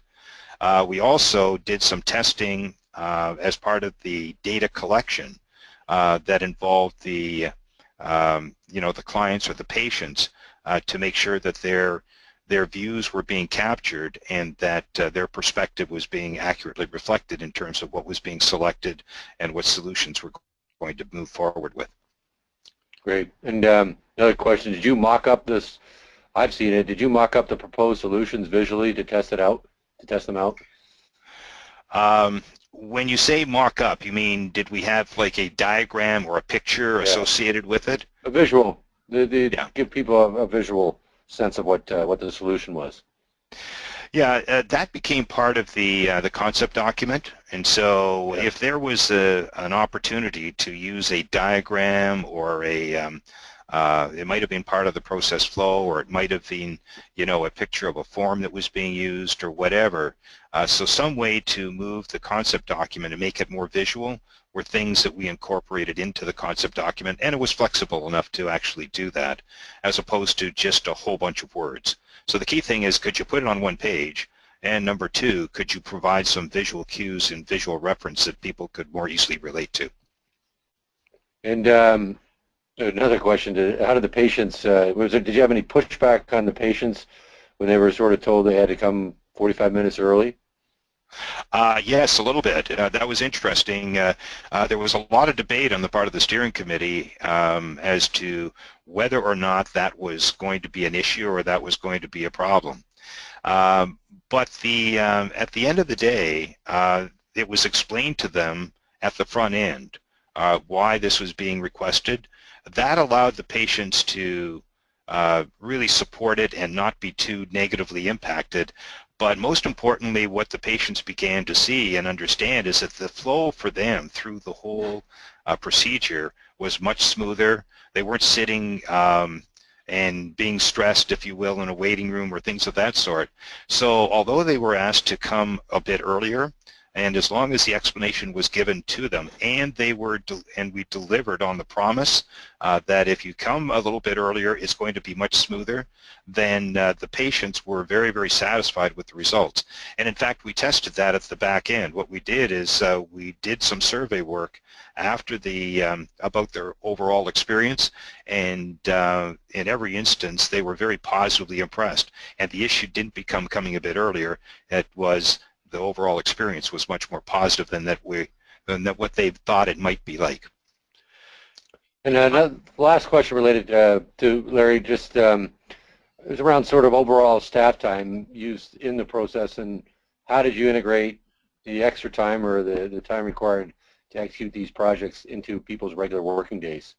We also did some testing as part of the data collection that involved the the clients or the patients to make sure that their views were being captured and that their perspective was being accurately reflected in terms of what was being selected and what solutions we're going to move forward with. Great. And another question, did you mock up this? I've seen it. Did you mock up the proposed solutions visually to test it out, to test them out? When you say mock up, you mean did we have like a diagram or a picture associated with it? A visual. Give people a visual sense of what the solution was. Yeah, that became part of the concept document, and so if there was an opportunity to use a diagram or it might have been part of the process flow, or it might have been, a picture of a form that was being used or whatever. So some way to move the concept document and make it more visual were things that we incorporated into the concept document, and it was flexible enough to actually do that as opposed to just a whole bunch of words. So the key thing is, could you put it on one page? And number two, could you provide some visual cues and visual reference that people could more easily relate to? And another question, how did the patients, did you have any pushback on the patients when they were sort of told they had to come 45 minutes early? Yes, a little bit. That was interesting. There was a lot of debate on the part of the steering committee as to whether or not that was going to be an issue or that was going to be a problem. But at the end of the day, it was explained to them at the front end why this was being requested. That allowed the patients to really support it and not be too negatively impacted. But most importantly, what the patients began to see and understand is that the flow for them through the whole procedure was much smoother. They weren't sitting and being stressed, if you will, in a waiting room or things of that sort. So although they were asked to come a bit earlier, and as long as the explanation was given to them, and we delivered on the promise that if you come a little bit earlier, it's going to be much smoother, then the patients were very, very satisfied with the results. And in fact, we tested that at the back end. What we did is we did some survey work after about their overall experience, and in every instance, they were very positively impressed. And the issue didn't become coming a bit earlier. It was the overall experience was much more positive than what they thought it might be like. And another last question related to Larry, just it was around sort of overall staff time used in the process, and how did you integrate the extra time or the time required to execute these projects into people's regular working days?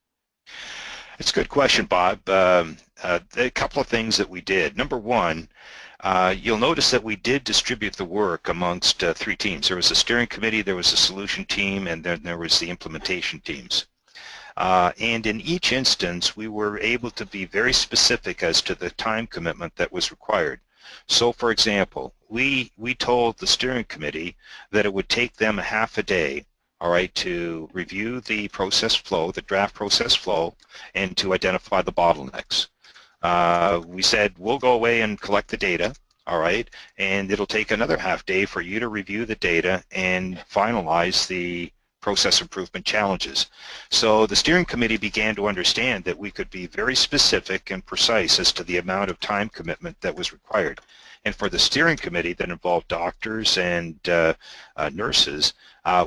It's a good question, Bob. A couple of things that we did. Number one, you'll notice that we did distribute the work amongst three teams. There was a steering committee, there was a solution team, and then there was the implementation teams. And in each instance, we were able to be very specific as to the time commitment that was required. So, for example, we told the steering committee that it would take them a half a day, all right, to review the process flow, the draft process flow, and to identify the bottlenecks. We said, we'll go away and collect the data, all right, and it'll take another half day for you to review the data and finalize the process improvement challenges. So the steering committee began to understand that we could be very specific and precise as to the amount of time commitment that was required. And for the steering committee that involved doctors and nurses,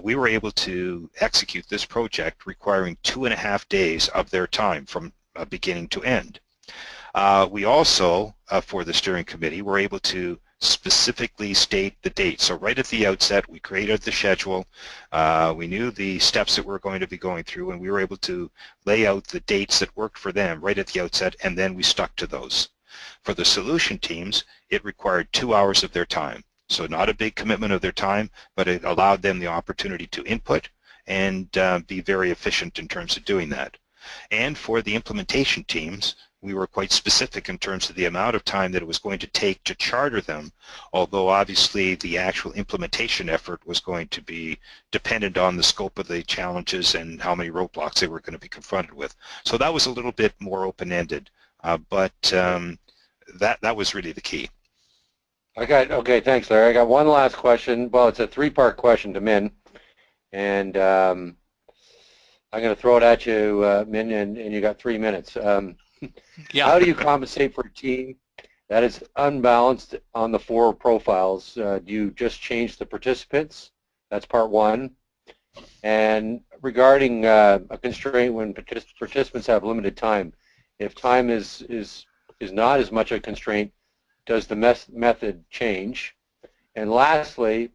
we were able to execute this project requiring 2.5 days of their time from beginning to end. We also, for the steering committee, were able to specifically state the date. So right at the outset, we created the schedule. We knew the steps that we're going to be going through, and we were able to lay out the dates that worked for them right at the outset, and then we stuck to those. For the solution teams, it required 2 hours of their time. So not a big commitment of their time, but it allowed them the opportunity to input and be very efficient in terms of doing that. And for the implementation teams, we were quite specific in terms of the amount of time that it was going to take to charter them, although obviously the actual implementation effort was going to be dependent on the scope of the challenges and how many roadblocks they were going to be confronted with. So that was a little bit more open-ended, but that was really the key. Okay, thanks, Larry. I got one last question. Well, it's a three-part question to Min, and I'm going to throw it at you, Min, and you got 3 minutes. Yeah. How do you compensate for a team that is unbalanced on the 4 profiles? Do you just change the participants? That's part one. And regarding a constraint when participants have limited time, if time is not as much a constraint, does the method change? And lastly,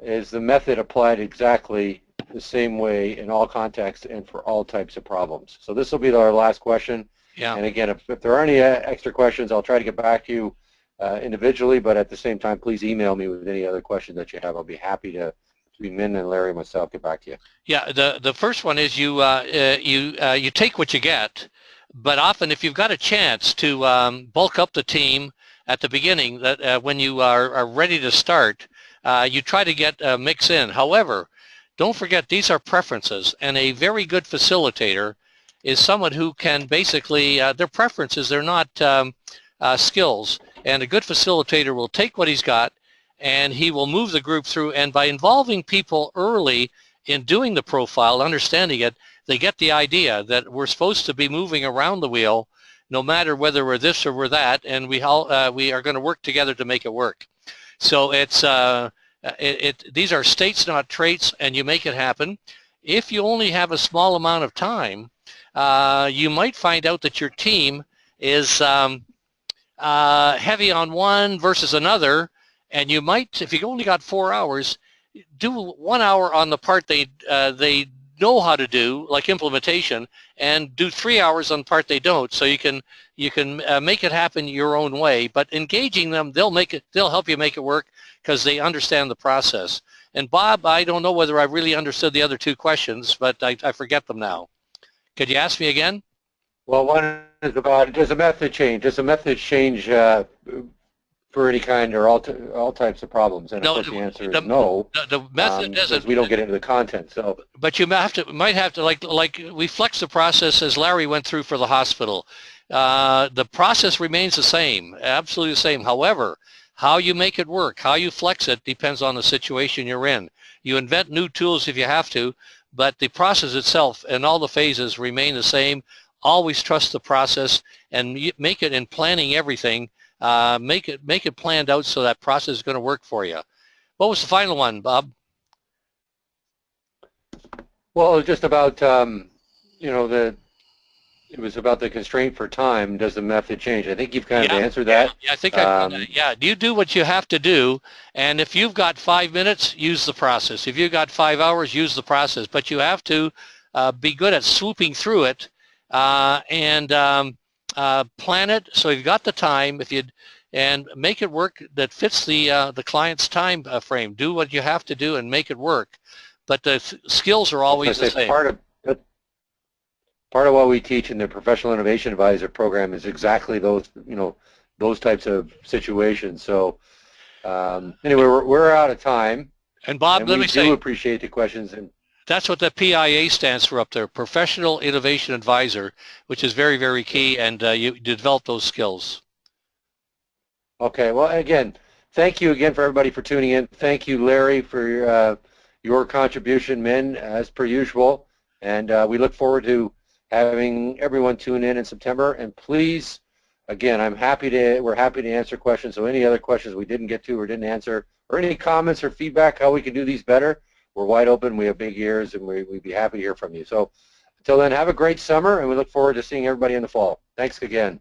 is the method applied exactly the same way in all contexts and for all types of problems? So this will be our last question. Yeah. And again, if there are any extra questions, I'll try to get back to you individually, but at the same time, please email me with any other questions that you have. I'll be happy to, between Min and Larry and myself, get back to you. Yeah, the first one is you take what you get, but often if you've got a chance to bulk up the team at the beginning, that when you are ready to start, you try to get a mix in. However, don't forget these are preferences, and a very good facilitator is someone who can basically, their preferences, they're not skills, and a good facilitator will take what he's got and he will move the group through, and by involving people early in doing the profile, understanding it, they get the idea that we're supposed to be moving around the wheel no matter whether we're this or we're that, and we are going to work together to make it work. So it's these are states, not traits, and you make it happen. If you only have a small amount of time, you might find out that your team is heavy on one versus another, and you might, if you only got 4 hours, do 1 hour on the part they know how to do, like implementation, and do 3 hours on the part they don't. So you can make it happen your own way. But engaging them, they'll help you make it work because they understand the process. And Bob, I don't know whether I really understood the other 2 questions, but I forget them now. Could you ask me again? Well, one is about, does a method change? Does a method change for any kind or all types of problems? And of course the answer is no. The method doesn't. Because we don't get into the content. So. But you might have to like we flex the process as Larry went through for the hospital. The process remains the same, absolutely the same. However, how you make it work, how you flex it, depends on the situation you're in. You invent new tools if you have to, but the process itself and all the phases remain the same. Always trust the process and make it in planning everything. Make it planned out so that process is going to work for you. What was the final one, Bob? Well, just about you know, it was about the constraint for time. Does the method change? I think you've kind of answered yeah, that. yeah, I think I've done that. Yeah, you do what you have to do, and if you've got 5 minutes, use the process. If you've got 5 hours, use the process. But you have to be good at swooping through it and plan it so you've got the time. And make it work that fits the client's time frame. Do what you have to do and make it work. But the skills are always the same. Part of what we teach in the Professional Innovation Advisor program is exactly those, those types of situations. So anyway, we're out of time. And Bob, let me say, we do appreciate the questions. And that's what the PIA stands for up there, Professional Innovation Advisor, which is very, very key, and you develop those skills. Okay, well, again, thank you again for everybody for tuning in. Thank you, Larry, for your contribution, Min, as per usual. And we look forward to having everyone tune in September. And please, again, we're happy to answer questions. So any other questions we didn't get to or didn't answer, or any comments or feedback how we can do these better, we're wide open. We have big ears, and we'd be happy to hear from you. So until then, have a great summer, and we look forward to seeing everybody in the fall. Thanks again.